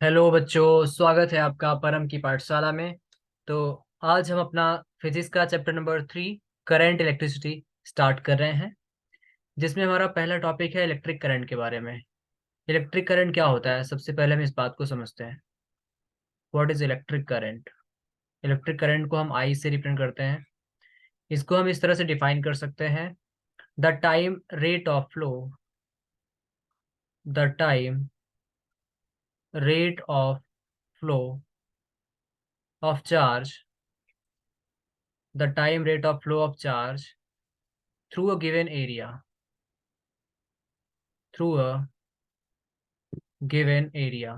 Hello बच्चों, स्वागत है आपका परम की पाठशाला में। तो आज हम अपना फिजिक्स का chapter number 3 current electricity start कर रहे हैं, जिसमें हमारा पहला टॉपिक है इलेक्ट्रिक करंट के बारे में। इलेक्ट्रिक करंट क्या होता है, सबसे पहले हम इस बात को समझते हैं। What is electric current? Electric current को हम आई से रिप्रेजेंट करते हैं। इसको हम इस तरह से डिफाइन कर सकते हैं: the time rate of flow, the time rate of flow of charge, the time rate of flow of charge through a given area, through a given area।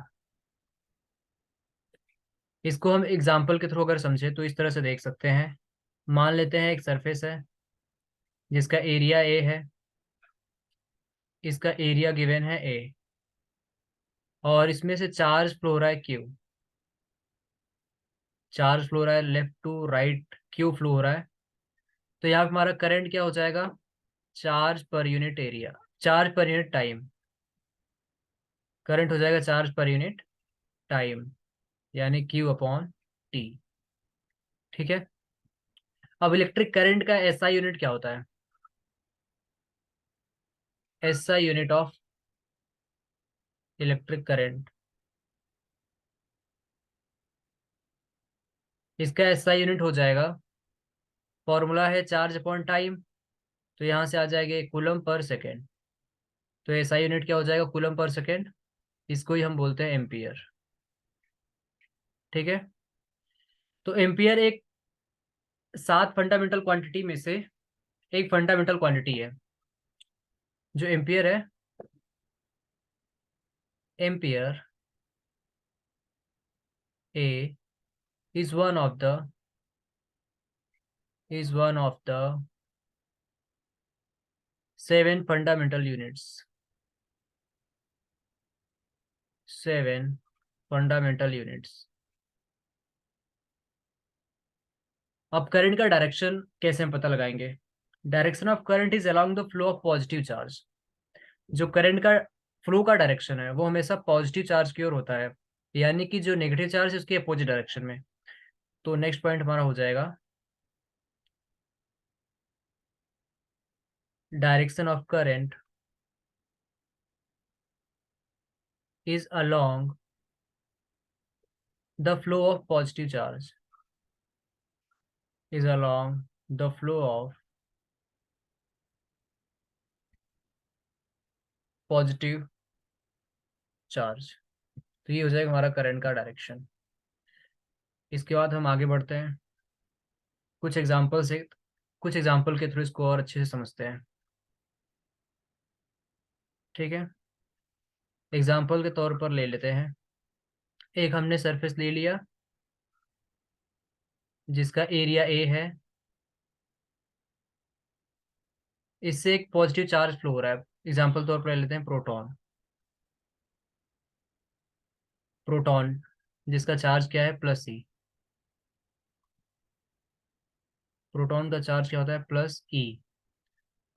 इसको हम एग्जाम्पल के थ्रू अगर समझे तो इस तरह से देख सकते हैं। मान लेते हैं एक सरफेस है जिसका एरिया ए है, इसका एरिया गिवन है ए, और इसमें से चार्ज फ्लो हो रहा है क्यू। चार्ज फ्लो हो रहा है left to right, Q flow हो रहा है। तो यहाँ पे हमारा करंट क्या हो जाएगा? Charge per unit area, charge per unit time. Current हो जाएगा चार्ज पर यूनिट टाइम, यानी क्यू अपॉन टी। ठीक है। अब इलेक्ट्रिक करंट का एसआई यूनिट क्या होता है? SI unit of electric current, इसका एसआई यूनिट हो जाएगा, फॉर्मूला है चार्ज अपॉन टाइम, तो यहाँ से आ जाएगा कूलम पर सेकेंड। तो एसआई यूनिट क्या हो जाएगा? Coulomb per second. इसको ही हम बोलते हैं एम्पियर। ठीक है। तो एम्पियर एक 7 फंडामेंटल क्वांटिटी में से एक फंडामेंटल क्वांटिटी है। जो एम्पियर है, ampere A is one of the 7 fundamental units, 7 fundamental units. अब करंट का डायरेक्शन कैसे हम पता लगाएंगे? Direction of current is along the flow of positive charge. जो करंट का फ्लो का डायरेक्शन है वो हमेशा पॉजिटिव चार्ज की ओर होता है, यानी कि जो नेगेटिव चार्ज है उसके अपोजिट डायरेक्शन में। तो नेक्स्ट पॉइंट हमारा हो जाएगा direction of current is along the flow of positive charge, is along the flow of positive charge. तो ये हो जाएगा हमारा करंट का डायरेक्शन। इसके बाद हम आगे बढ़ते हैं, कुछ एग्जाम्पल से, कुछ एग्जाम्पल के थ्रू इसको और अच्छे से समझते हैं। ठीक है। एग्जाम्पल के तौर पर ले लेते हैं, एक हमने सरफेस ले लिया जिसका एरिया ए है, इससे एक पॉजिटिव चार्ज फ्लो हो रहा है। एग्जाम्पल तौर पर ले लेते हैं प्रोटॉन। प्रोटॉन जिसका चार्ज क्या है? प्लस ई। प्रोटॉन का चार्ज क्या होता है? प्लस ई।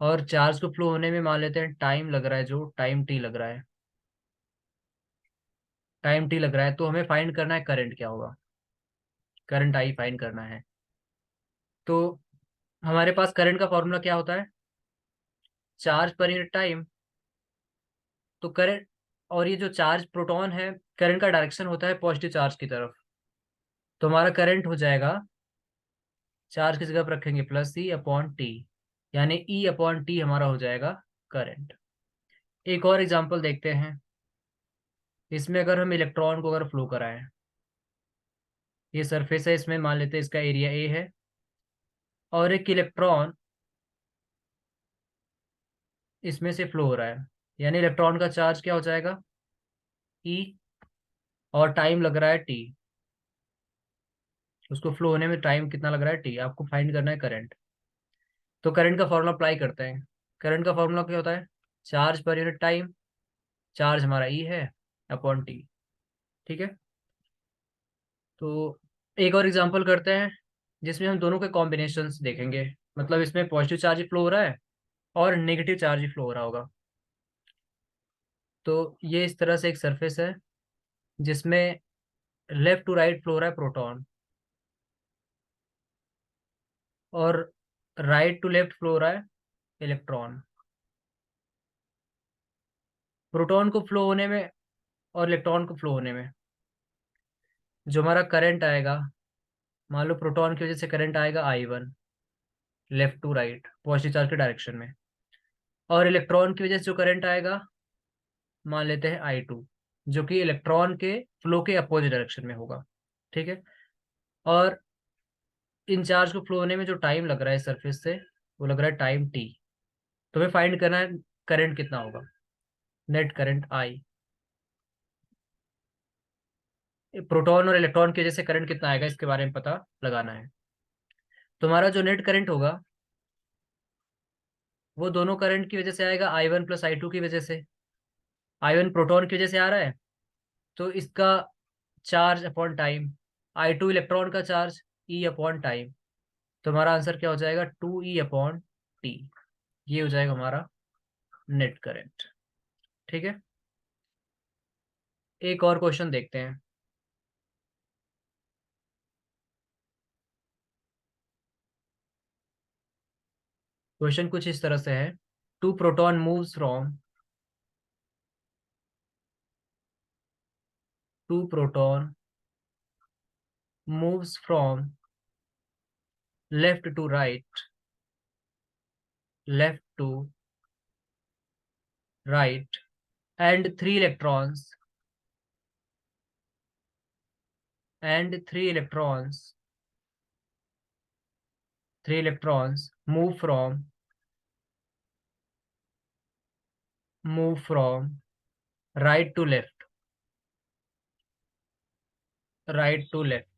और चार्ज को फ्लो होने में मान लेते हैं टाइम लग रहा है, जो टाइम टी लग रहा है, टाइम टी लग रहा है। तो हमें फाइंड करना है करंट क्या होगा, करंट आई फाइंड करना है। तो हमारे पास करंट का फॉर्मूला क्या होता है? Charge per unit time. तो करंट, और ये जो चार्ज प्रोटॉन है, करंट का डायरेक्शन होता है पॉजिटिव चार्ज की तरफ। तो हमारा करंट हो जाएगा, चार्ज की जगह पर रखेंगे प्लस ई अपॉन टी, यानी ई अपॉन टी हमारा हो जाएगा करंट। एक और एग्जांपल देखते हैं। इसमें अगर हम इलेक्ट्रॉन को अगर फ्लो कराएं, ये सरफेस है, इसमें मान लेते हैं इसका एरिया ए है, और एक इलेक्ट्रॉन इसमें से फ्लो हो रहा है, यानी इलेक्ट्रॉन का चार्ज क्या हो जाएगा? ई, और टाइम लग रहा है टी। उसको फ्लो होने में टाइम कितना लग रहा है? टी। आपको फाइंड करना है करंट। तो करंट का फॉर्मूला अप्लाई करते हैं। करंट का फॉर्मूला क्या होता है? Charge per unit time, charge हमारा ई है, अपॉन टी। ठीक है। तो एक और एग्जांपल करते हैं जिसमें हम दोनों के कॉम्बिनेशंस देखेंगे। मतलब इसमें पॉजिटिव चार्ज ही फ्लो हो रहा है और नेगेटिव चार्ज ही फ्लो हो रहा होगा। तो ये इस तरह से एक सरफेस है जिसमें लेफ्ट टू राइट फ्लो रहा है प्रोटॉन, और राइट टू लेफ्ट फ्लो रहा है इलेक्ट्रॉन। प्रोटॉन को फ्लो होने में और इलेक्ट्रॉन को फ्लो होने में जो हमारा करंट आएगा, मान लो प्रोटॉन की वजह से करंट आएगा I1, left to right positive charge के डायरेक्शन में, और इलेक्ट्रॉन की वजह से जो करंट आएगा मान लेते हैं I2, जो कि इलेक्ट्रॉन के फ्लो के अपोजिट डायरेक्शन में होगा। ठीक है। और इन चार्ज को फ्लो होने में जो टाइम लग रहा है सरफेस से, वो लग रहा है टाइम T। तो हमें फाइंड करना है करंट कितना होगा, नेट करंट I। प्रोटॉन और इलेक्ट्रॉन की वजह से करंट कितना आएगा इसके बारे में पता लगाना है। तुम्हारा जो नेट करंट होगा वो दोनों करंट की वजह से आएगा, I1 प्लस I2 की वजह से। I1 प्रोटॉन की वजह से आ रहा है, तो इसका charge upon time, I2 electron का चार्ज E अपॉन टाइम। तो हमारा आंसर क्या हो जाएगा, 2E अपॉन टी। ये हो जाएगा हमारा नेट करंट। ठीक है। एक और क्वेश्चन देखते हैं। क्वेश्चन कुछ इस तरह से है, two proton moves from two proton moves from left to right, left to right, and three electrons move from right to left, right to left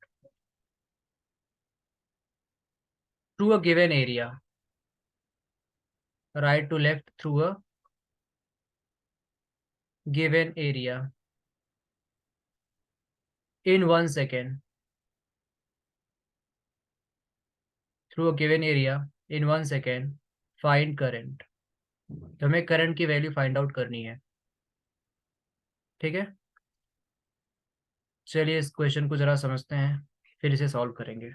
through a given area, right to left through a given area in 1 second, through a given area in 1 second, find current। तो हमें current की value find out करनी है। ठीक है। चलिए इस question को जरा समझते हैं, फिर इसे सॉल्व करेंगे।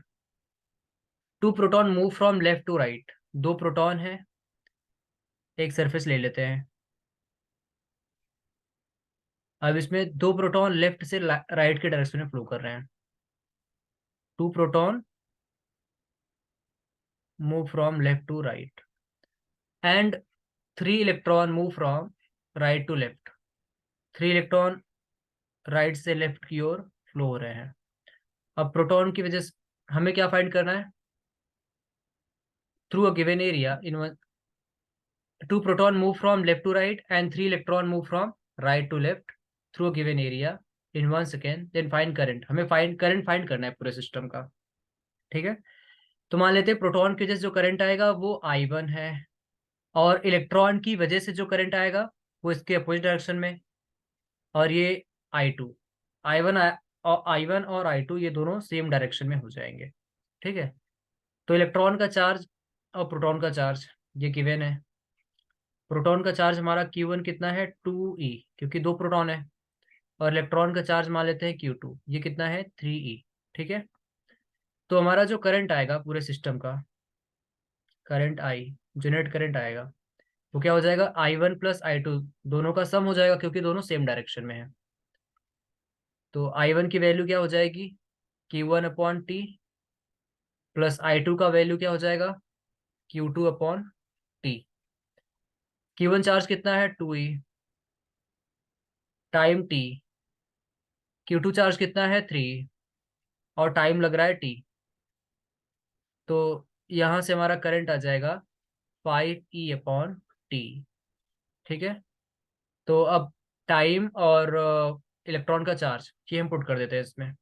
Two proton move from left to right, दो प्रोटॉन है, एक सरफेस ले लेते हैं। अब इसमें दो प्रोटॉन लेफ्ट से राइट के डायरेक्शन में फ्लो कर रहे हैं। Two proton move from left to right and three electron move from right to left. Three electron right से लेफ्ट की ओर फ्लो हो रहे हैं। अब प्रोटॉन की वजह से हमें क्या फाइंड करना है, through a given area in two proton move from left to right and three electron move from right to left through a given area in 1 second, then find current. हमें current find करना है पूरे system का। ठीक है। तो मान लेते हैं प्रोटॉन की वजह से जो करंट आएगा वो I1 है, और इलेक्ट्रॉन की वजह से जो करंट आएगा वो इसके अपोजिट डायरेक्शन में, और ये I2। I1 और I2 ये दोनों सेम डायरेक्शन में हो जाएंगे। ठीक है। तो इलेक्ट्रॉन का चार्ज और प्रोटॉन का चार्ज ये गिवन है। प्रोटॉन का चार्ज हमारा Q1 कितना है, 2E, क्योंकि दो प्रोटॉन है, और इलेक्ट्रॉन का चार्ज मान लेते हैं Q2, ये कितना है, 3E। ठीक है। तो हमारा जो करंट आएगा पूरे सिस्टम का, करंट I, जो नेट करंट आएगा वो क्या हो जाएगा, I1 प्लस I2 दोनों का सम हो जाएगा, क्योंकि दोनों सेम डायरेक्शन में है। तो I1 की वैल्यू क्या हो जाएगी, Q1 upon T, plus I2 का वैल्यू क्या हो जाएगा, Q2 upon T. Q1 charge कितना है, 2E, time T। Q2 charge कितना है, 3, और टाइम लग रहा है T। तो यहाँ से हमारा करंट आ जाएगा 5E अपॉन टी। ठीक है। तो अब टाइम और इलेक्ट्रॉन का चार्ज ये हम पुट कर देते हैं इसमें।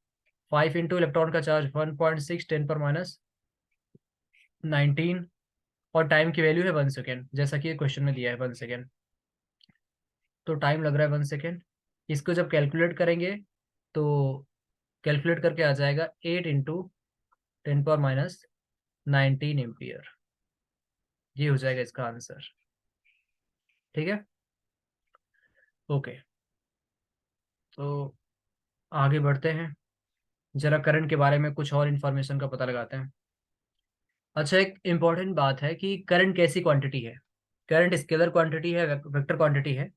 5 इंटू इलेक्ट्रॉन का चार्ज 1.6 10⁻19, और टाइम की वैल्यू है 1 सेकेंड, जैसा कि क्वेश्चन में दिया है 1 सेकेंड। तो टाइम लग रहा है 1 सेकेंड। इसको जब कैलकुलेट करेंगे तो कैलकुलेट करके आ जाएगा 8 इंटू 10⁻19 एम्पियर। ये हो जाएगा इसका आंसर। ठीक है। ओके, तो आगे बढ़ते हैं, जरा करंट के बारे में कुछ और इन्फॉर्मेशन का पता लगाते हैं। अच्छा, एक इम्पॉर्टेंट बात है कि करंट कैसी क्वांटिटी है। करंट स्केलर क्वांटिटी है, वेक्टर क्वांटिटी है।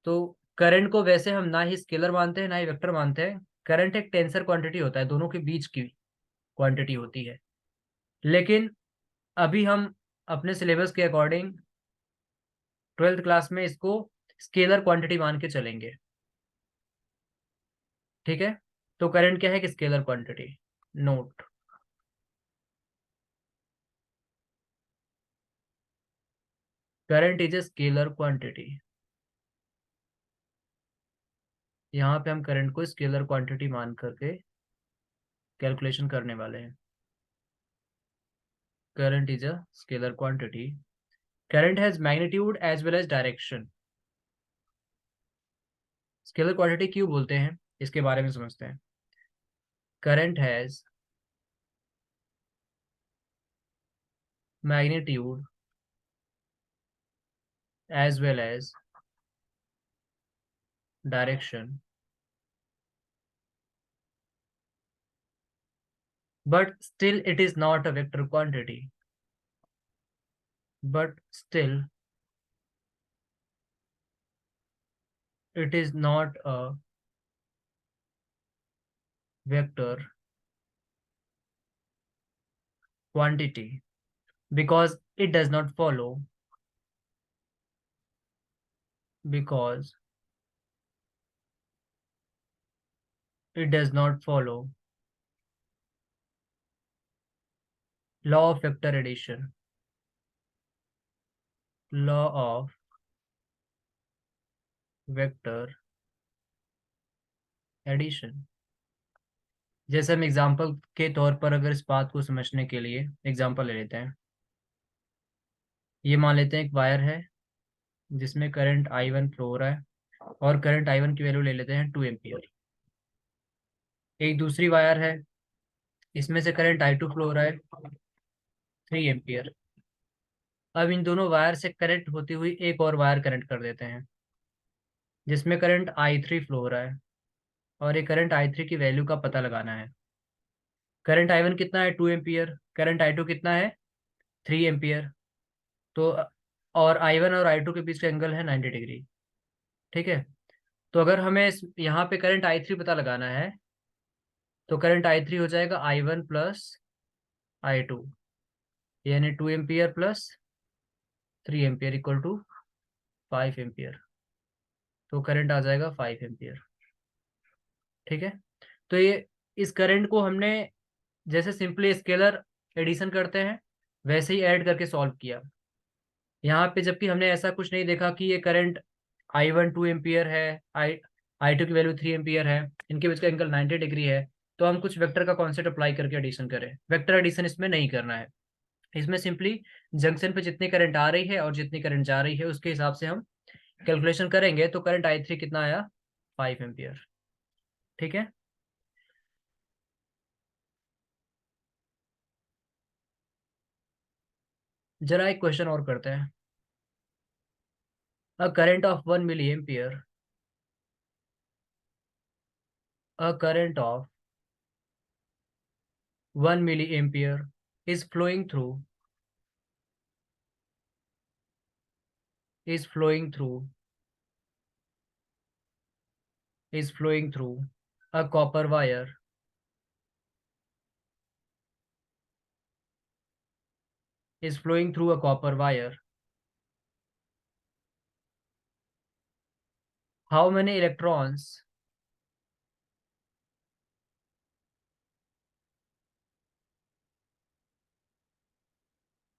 तो करंट को वैसे हम ना ही स्केलर मानते हैं ना ही वेक्टर मानते हैं। करंट एक टेंसर क्वांटिटी होता है, दोनों के बीच की क्वांटिटी होती है। लेकिन अभी हम अपने सिलेबस के अकॉर्डिंग 12th क्लास में इसको स्केलर क्वांटिटी मान के चलेंगे। ठीक है, तो करंट क्या है कि scalar quantity. Note, current is a scalar quantity. यहाँ पे हम करंट को स्केलर क्वांटिटी मान करके कैलकुलेशन करने वाले हैं। Current is a scalar quantity. Current has magnitude as well as direction. Scalar quantity क्यों बोलते हैं, इसके बारे में समझते हैं। Current has magnitude as well as direction, but still it is not a vector quantity. But still it is not a vector quantity because it does not follow, because it does not follow law of vector addition. Law of vector addition। जैसे हम example के तौर पर अगर इस बात को समझने के लिए एग्जाम्पल ले लेते हैं। ये मान लेते हैं एक वायर है जिसमें करंट I1 फ्लो हो रहा है, और करंट I1 की वैल्यू ले लेते हैं 2 एम्पियर। एक दूसरी वायर है, इसमें से करंट I2 फ्लो हो रहा है 3 एम्पियर। अब इन दोनों वायर से करंट होती हुई एक और वायर करंट कर देते हैं जिसमें करंट I3 फ्लो हो रहा है, और ये करंट I3 की वैल्यू का पता लगाना है। करंट I1 कितना है 2 एम्पियर, करंट I2 कितना है 3 एम्पियर। तो और I1 और I2 के बीच का एंगल है 90 डिग्री। ठीक है, तो अगर हमें यहाँ पे करंट I3 पता लगाना है, तो करंट I3 हो जाएगा I1 प्लस I2, यानी 2 ampere plus 3 ampere equal to 5 ampere. तो करंट आ जाएगा 5 एम्पियर। ठीक है, तो ये इस करंट को हमने जैसे सिंपली स्केलर एडिशन करते हैं वैसे ही ऐड करके सॉल्व किया यहाँ पे, जबकि हमने ऐसा कुछ नहीं देखा कि ये करंट I1 2 एम्पियर है, I2 की वैल्यू 3 एम्पियर है, इनके बीच का एंगल 90 डिग्री है, तो हम कुछ वेक्टर का कॉन्सेप्ट अप्लाई करके एडिशन करें। वेक्टर एडिशन इसमें नहीं करना है। इसमें सिंपली जंक्शन पे जितनी करंट आ रही है और जितनी करंट जा रही है उसके हिसाब से हम कैलकुलेशन करेंगे, तो करंट I3 कितना आया 5 एम्पियर। ठीक है, जरा एक क्वेश्चन और करते हैं। A current of 1 milliampere, a current of 1 milliampere is flowing through is flowing through is flowing through a copper wire, is flowing through a copper wire. How many electrons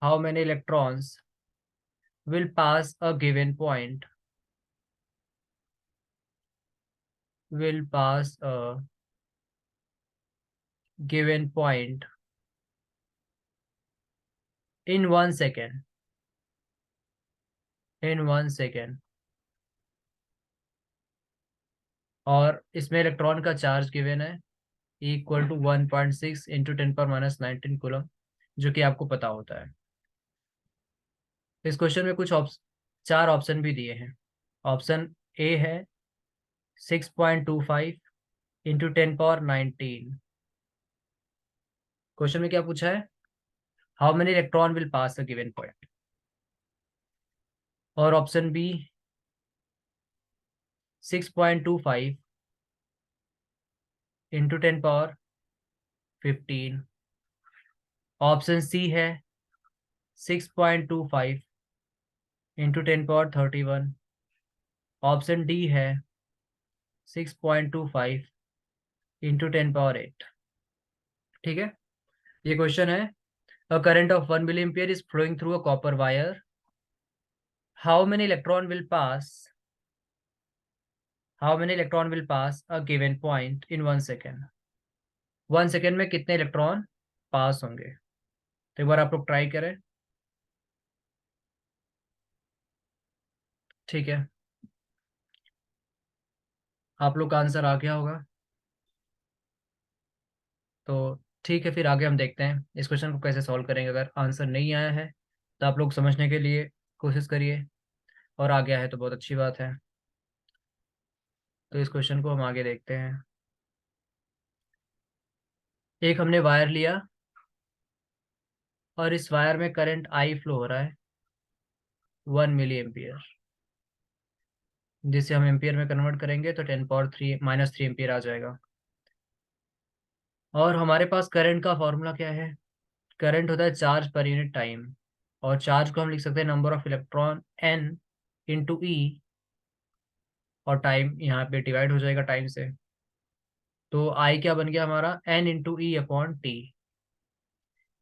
how many electrons will pass a given point, will pass a given point in 1 second, in 1 second। और इसमें electron का charge given है equal to 1.6 into 10⁻19 coulomb, जो कि आपको पता होता है। इस क्वेश्चन में कुछ चार ऑप्शन भी दिए हैं। ऑप्शन ए है 6.25 इंटू 10 पावर 19। क्वेश्चन में क्या पूछा है, how many electron will pass a given point. और option B 6.25 into 10 power 15। Option C है 6.25 इंटू 10 पावर 31। ऑप्शन डी है 6.25 इंटू 10 पावर 8। ठीक है, ये क्वेश्चन है, a current of 1 milliampere is flowing through a copper wire, how many electron will pass, how many electron will pass a given point in 1 second. 1 second में कितने electron पास होंगे। तो एक बार आप लोग ट्राई करें। ठीक है, आप लोग का आंसर आ गया होगा। तो ठीक है, फिर आगे हम देखते हैं इस क्वेश्चन को कैसे सॉल्व करेंगे। अगर आंसर नहीं आया है तो आप लोग समझने के लिए कोशिश करिए, और आ गया है तो बहुत अच्छी बात है। तो इस क्वेश्चन को हम आगे देखते हैं। एक हमने वायर लिया और इस वायर में करंट आई फ्लो हो रहा है 1 मिली एम्पियर, जिसे हम एम्पियर में कन्वर्ट करेंगे तो 10 पावर 3 - 3 एम्पियर आ जाएगा। और हमारे पास करंट का फॉर्मूला क्या है, करंट होता है चार्ज पर यूनिट टाइम, और चार्ज को हम लिख सकते हैं number of electron N into E, और टाइम यहाँ पे डिवाइड हो जाएगा टाइम से। तो आई क्या बन गया हमारा, N into E upon T.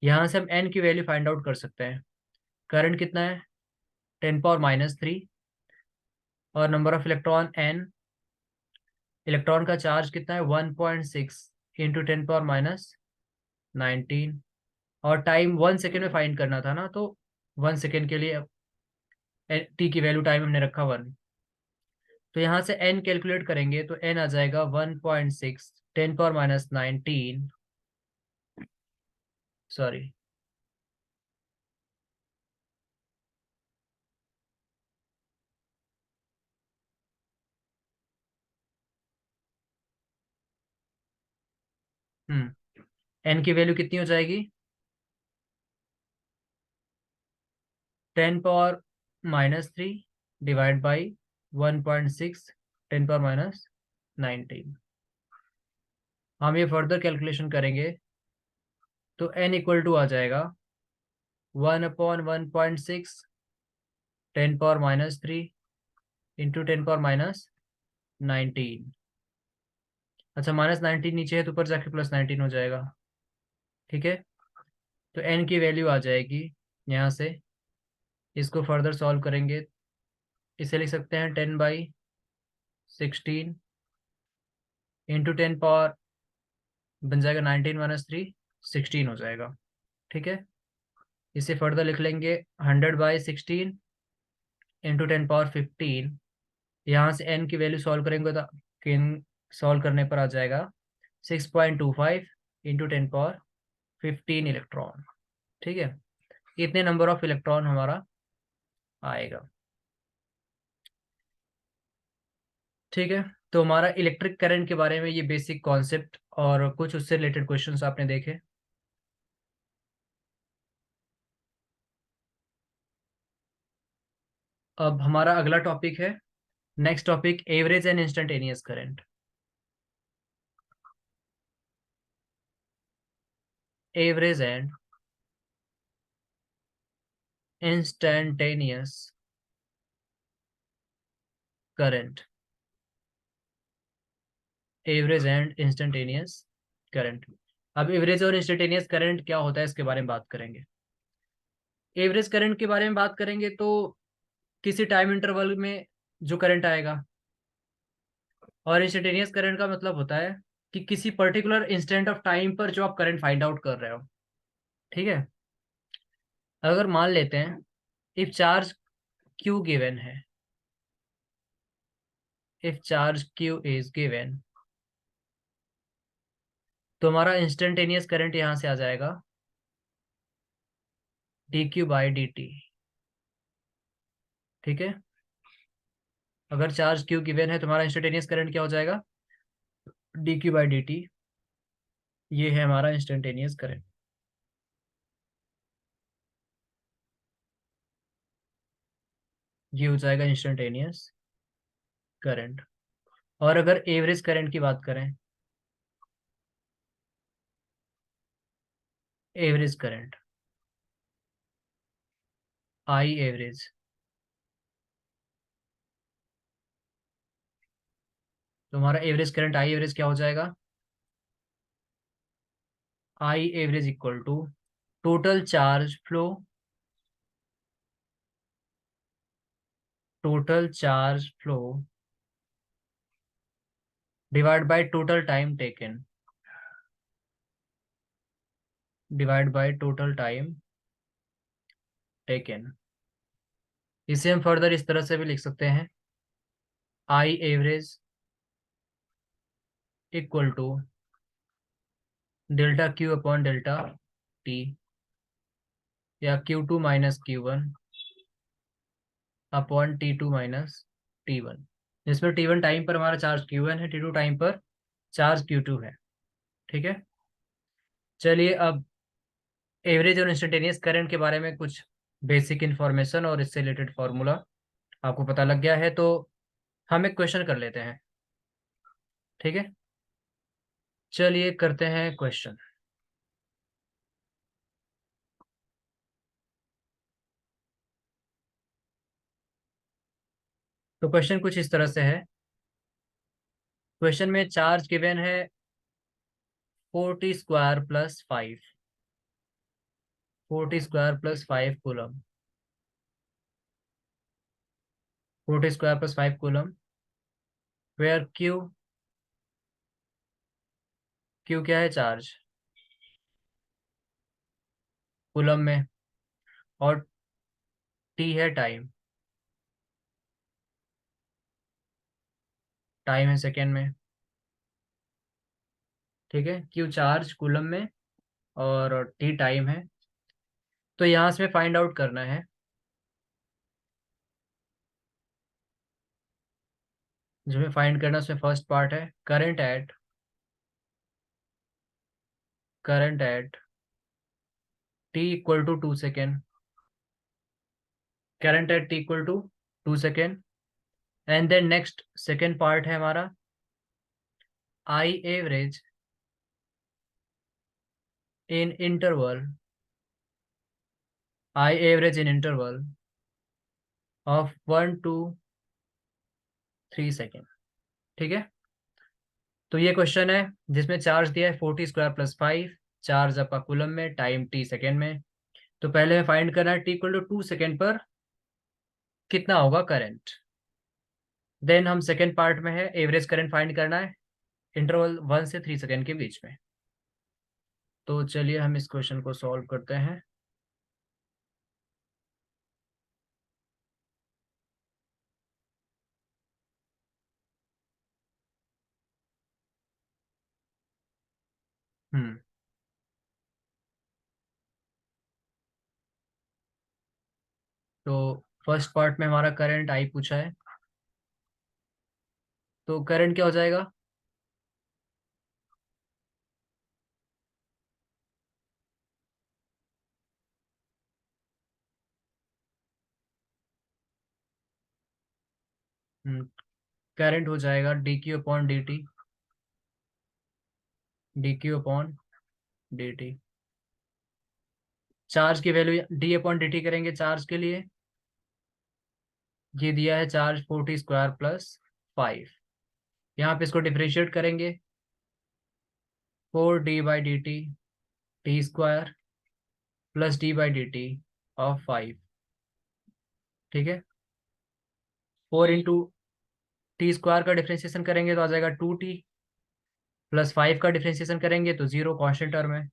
यहाँ से हम एन की वैल्यू फाइंड आउट कर सकते हैं। करंट कितना है 10 पावर - 3, और number of electron N, electron का चार्ज कितना है 1.6 इंटू 10 पावर - 19, और टाइम 1 सेकेंड में फाइंड करना था ना, तो 1 सेकेंड के लिए टी की वैल्यू टाइम हमने रखा 1। तो यहाँ से एन कैलकुलेट करेंगे तो एन आ जाएगा 1.6 10 पावर - 19, सॉरी, एन की वैल्यू कितनी हो जाएगी 10 पावर - 3 डिवाइड बाई 1.6 10 पावर - 19। हम ये फर्दर कैलकुलेशन करेंगे तो एन इक्वल टू आ जाएगा 1/1.6 10 पावर - 3 इंटू 10 पावर - 19। अच्छा, -19 नीचे है तो ऊपर जाके +19 हो जाएगा। ठीक है, तो एन की वैल्यू आ जाएगी यहाँ से, इसको फर्दर सॉल्व करेंगे, इसे लिख सकते हैं 10/16 इंटू 10 पावर, बन जाएगा 19 - 3 16 हो जाएगा। ठीक है, इसे फर्दर लिख लेंगे 100/16 इंटू 10 पावर 15। यहाँ से एन की वैल्यू सॉल्व करेंगे तो किन सॉल्व करने पर आ जाएगा 6.25 इंटू 10 पावर 15 इलेक्ट्रॉन। ठीक है, इतने नंबर ऑफ इलेक्ट्रॉन हमारा आएगा। ठीक है, तो हमारा इलेक्ट्रिक करंट के बारे में ये बेसिक कॉन्सेप्ट और कुछ उससे रिलेटेड क्वेश्चंस आपने देखे। अब हमारा अगला टॉपिक है, next topic, average and instantaneous current. Average and instantaneous current, average and instantaneous current. अब एवरेज और इंस्टेंटेनियस करंट क्या होता है इसके बारे में बात करेंगे। एवरेज करंट के बारे में बात करेंगे तो किसी टाइम इंटरवल में जो करंट आएगा, और इंस्टेंटेनियस करंट का मतलब होता है कि किसी पर्टिकुलर इंस्टेंट ऑफ टाइम पर जो आप करंट फाइंड आउट कर रहे हो। ठीक है, अगर मान लेते हैं इफ चार्ज क्यू गिवन है, if charge Q is given, तो हमारा इंस्टेंटेनियस करंट यहां से आ जाएगा dq/dt। ठीक है, अगर चार्ज क्यू गिवन है, तुम्हारा इंस्टेंटेनियस करंट क्या हो जाएगा? D Q by D T. ये है हमारा इंस्टेंटेनियस करंट। ये हो जाएगा इंस्टेंटेनियस करंट। और अगर एवरेज करंट की बात करें, एवरेज करंट, आई एवरेज, तो हमारा एवरेज करंट आई एवरेज क्या हो जाएगा? I average equal to total charge flow, total charge flow divide by total time taken, divide by total time taken. इसे हम फर्दर इस तरह से भी लिख सकते हैं, I average equal to delta Q upon delta T, या Q2 minus Q1 upon T2 minus T1, जिसमें T1 टाइम पर हमारा चार्ज Q1 है, T2 टाइम पर चार्ज Q2 है। ठीक है। चलिए अब एवरेज और इंस्टेंटेनियस करंट के बारे में कुछ बेसिक इन्फॉर्मेशन और इससे रिलेटेड फार्मूला आपको पता लग गया है, तो हम एक क्वेश्चन कर लेते हैं। ठीक है, चलिए करते हैं क्वेश्चन। तो क्वेश्चन कुछ इस तरह से है। क्वेश्चन में चार्ज गिवन है 40² + 5, 40² + 5 कूलम, 40² + 5 कूलम, वेयर क्यू क्या है? चार्ज कूलम में, और टी है टाइम, टाइम है सेकेंड में। ठीक है, क्यू चार्ज कूलम में और टी टाइम है। तो यहाँ से फाइंड आउट करना है, जो हमें फाइंड करना है उसमें फर्स्ट पार्ट है current at t = 2 second, current at t = 2 second. And then next second part है हमारा I average in interval, I average in interval of 1 to 3 second. ठीक है, तो ये क्वेश्चन है जिसमें चार्ज दिया है 40² + 5, चार्ज आपका कूलम में, टाइम टी सेकेंड में। तो पहले हमें फाइंड करना है t = 2 सेकेंड पर कितना होगा करंट। देन हम सेकेंड पार्ट में है एवरेज करंट फाइंड करना है इंटरवल 1 से 3 सेकेंड के बीच में। तो चलिए हम इस क्वेश्चन को सॉल्व करते हैं। हम्म तो फर्स्ट पार्ट में हमारा करंट आई पूछा है, तो करंट क्या हो जाएगा? करंट हो जाएगा dQ/dt, dQ/dt। चार्ज की वैल्यू d/dt करेंगे चार्ज के लिए। ये दिया है चार्ज 40² + 5, यहाँ पे इसको डिफरेंशिएट करेंगे, 4d/dt t² + d/dt/5। ठीक है, 4 × t² का डिफरेंशिएशन करेंगे तो आ जाएगा 2t, +5 का डिफरेंशिएशन करेंगे तो 0 कांस्टेंट टर्म है।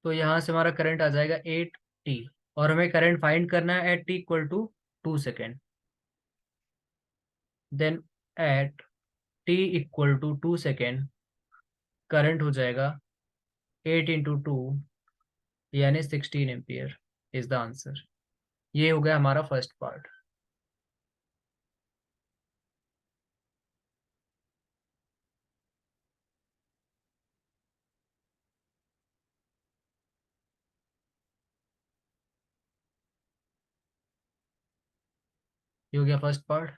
तो यहाँ से हमारा करंट आ जाएगा 8t, और हमें करंट फाइंड करना है at t = 2 second. Then at t = 2 second current हो जाएगा 8 × 2, यानी 16 एम्पियर इज द आंसर। ये हो गया हमारा फर्स्ट पार्ट। ये हो गया फर्स्ट पार्ट।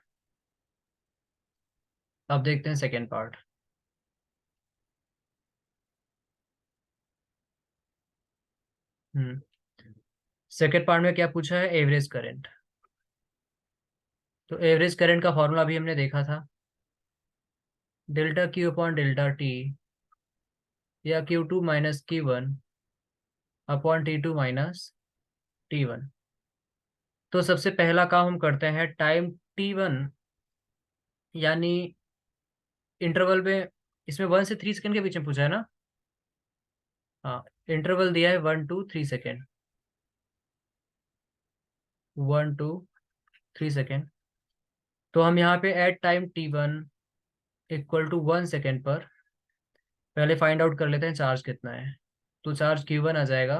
अब देखते हैं सेकेंड पार्ट। हम्म सेकेंड पार्ट में क्या पूछा है, एवरेज करंट। तो एवरेज करंट का फॉर्मूला भी हमने देखा था, delta Q upon delta T, या Q2 minus Q1 upon T2 minus T1। तो सबसे पहला काम हम करते हैं, टाइम T1 यानी इंटरवल में, इसमें 1 से 3 सेकंड के बीच में पूछा है ना। हाँ, इंटरवल दिया है 1 to 3 सेकेंड, 1 to 3 सेकेंड। तो हम यहाँ पे at time T1 equal to 1 second पर पहले फाइंड आउट कर लेते हैं चार्ज कितना है। तो चार्ज Q1 आ जाएगा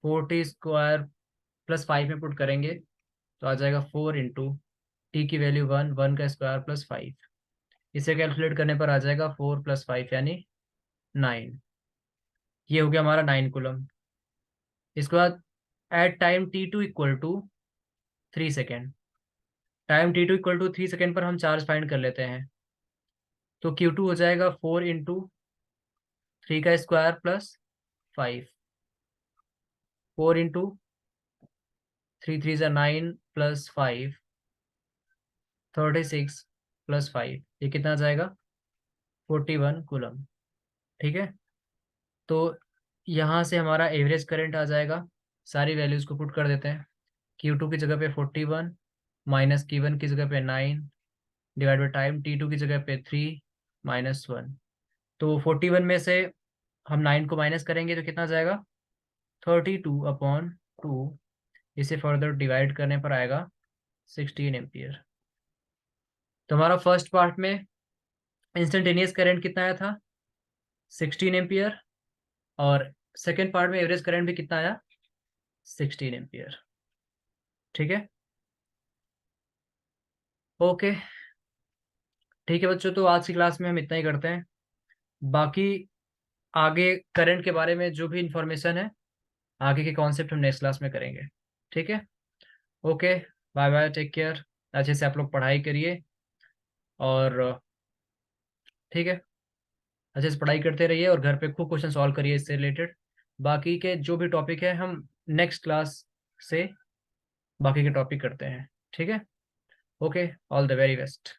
40 स्क्वायर प्लस 5 में पुट करेंगे तो आ जाएगा 4 इंटू टी की वैल्यू 1, 1 का स्क्वायर प्लस 5। इसे कैलकुलेट करने पर आ जाएगा 4 + 5 यानी 9। ये हो गया हमारा 9 कूलम। इसके बाद at time T2 = 3 second, time T2 = 3 second पर हम चार्ज फाइंड कर लेते हैं। तो Q2 हो जाएगा 4 × 3 का स्क्वायर प्लस 5, 4 × 3 × 3 = 9 प्लस 5, 36 प्लस 5, ये कितना आ जाएगा 41 कूलम। ठीक है। तो यहाँ से हमारा एवरेज करंट आ जाएगा। सारी वैल्यूज को पुट कर देते हैं। Q2 की जगह पे 41, माइनस Q1 की जगह पे 9, डिवाइड बाई टाइम T2 की जगह पे 3 माइनस 1। तो 41 में से हम 9 को माइनस करेंगे तो कितना आ जाएगा 32/2। इसे फर्दर डिवाइड करने पर आएगा 16 एम्पियर। तो हमारा फर्स्ट पार्ट में इंस्टेंटेनियस करंट कितना आया था, 16 एम्पियर। और सेकेंड पार्ट में एवरेज करंट भी कितना आया, 16 एम्पियर। ठीक है। ओके, ठीक है बच्चों, तो आज की क्लास में हम इतना ही करते हैं। बाकी आगे करंट के बारे में जो भी इंफॉर्मेशन है, आगे के कॉन्सेप्ट हम नेक्स्ट क्लास में करेंगे। ठीक है। Okay, bye bye, take care. अच्छे से आप लोग पढ़ाई करिए और ठीक है, अच्छे से पढ़ाई करते रहिए और घर पे खूब क्वेश्चन सॉल्व करिए इससे रिलेटेड। बाकी के जो भी टॉपिक है हम नेक्स्ट क्लास से बाकी के टॉपिक करते हैं। ठीक है। Okay, all the very best.